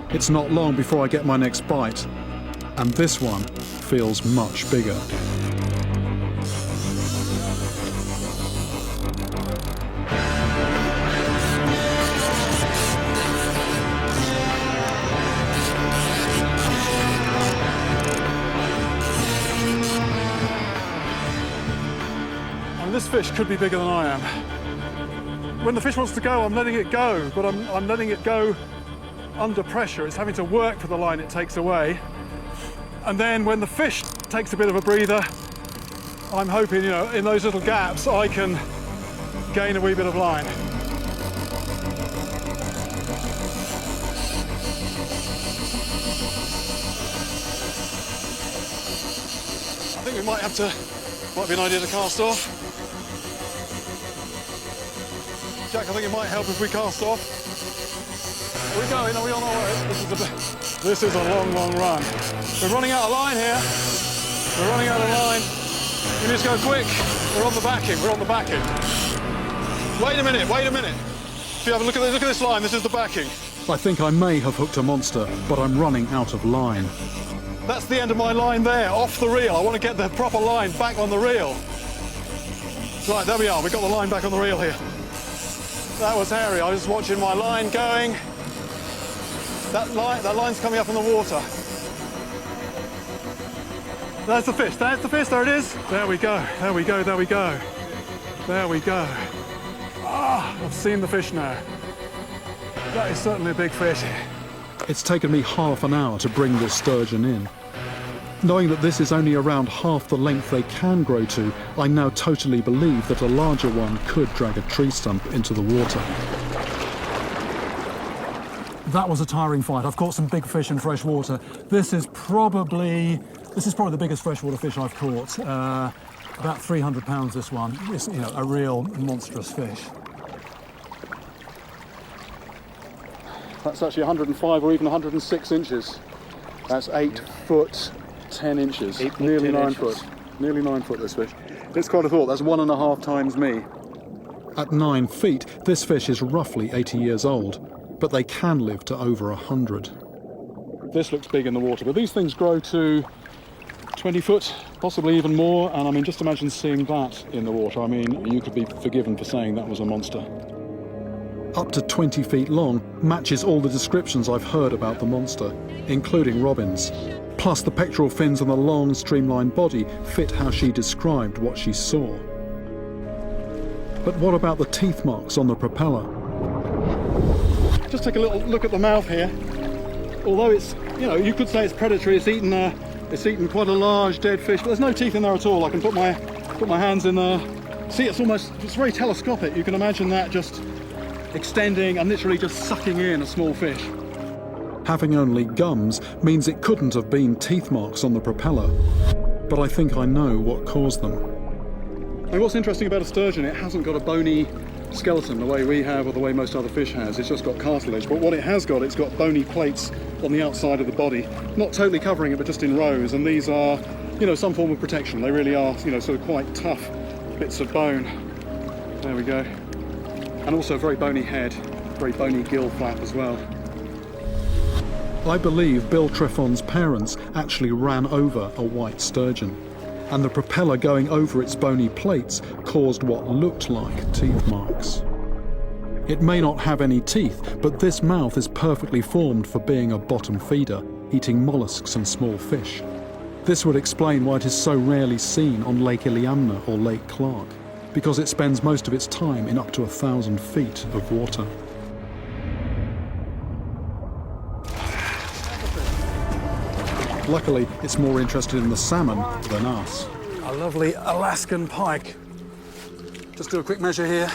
It's not long before I get my next bite, and this one feels much bigger. This fish could be bigger than I am. When the fish wants to go, I'm letting it go, but I'm letting it go under pressure. It's having to work for the line it takes away. And then when the fish takes a bit of a breather, I'm hoping, you know, in those little gaps, I can gain a wee bit of line. I think we might be an idea to cast off. Jack, I think it might help if we cast off. Are we going? Are we on our way? This is a long, long run. We're running out of line here. We're running out of line. We need to go quick. We're on the backing. We're on the backing. Wait a minute. Wait a minute. If you have a look at this line, this is the backing. I think I may have hooked a monster, but I'm running out of line. That's the end of my line there, off the reel. I want to get the proper line back on the reel. Right, there we are. We've got the line back on the reel here. That was hairy. I was just watching my line going. That line's coming up in the water. There's the fish. There's the fish. There it is. There we go. There we go. There we go. There we go. Ah, I've seen the fish now. That is certainly a big fish. It's taken me half an hour to bring this sturgeon in. Knowing that this is only around half the length they can grow to, I now totally believe that a larger one could drag a tree stump into the water. That was a tiring fight. I've caught some big fish in fresh water. This is probably the biggest freshwater fish I've caught. About 300 pounds, this one. It's, you know, a real monstrous fish. That's actually 105 or even 106 inches. That's 8 foot 10 inches. Nearly 9 foot. Nearly 9 foot, this fish. It's quite a thought. That's 1.5 times me. At 9 feet, this fish is roughly 80 years old, but they can live to over 100. This looks big in the water, but these things grow to 20 foot, possibly even more, and I mean, just imagine seeing that in the water. I mean, you could be forgiven for saying that was a monster. Up to 20 feet long matches all the descriptions I've heard about the monster, including Robin's. Plus, the pectoral fins and the long, streamlined body fit how she described what she saw. But what about the teeth marks on the propeller? Just take a little look at the mouth here. Although it's, you know, you could say it's predatory, it's eaten quite a large dead fish, but there's no teeth in there at all. I can put my hands in there. See, it's very telescopic. You can imagine that just extending and literally just sucking in a small fish. Having only gums means it couldn't have been teeth marks on the propeller, but I think I know what caused them. And what's interesting about a sturgeon, it hasn't got a bony skeleton the way we have or the way most other fish has. It's just got cartilage, but what it has got, it's got bony plates on the outside of the body, not totally covering it, but just in rows, and these are, you know, some form of protection. They really are, you know, sort of quite tough bits of bone. There we go. And also a very bony head, very bony gill flap as well. I believe Bill Treffon's parents actually ran over a white sturgeon, and the propeller going over its bony plates caused what looked like teeth marks. It may not have any teeth, but this mouth is perfectly formed for being a bottom feeder, eating mollusks and small fish. This would explain why it is so rarely seen on Lake Iliamna or Lake Clark, because it spends most of its time in up to 1,000 feet of water. Luckily, it's more interested in the salmon than us. A lovely Alaskan pike. Just do a quick measure here.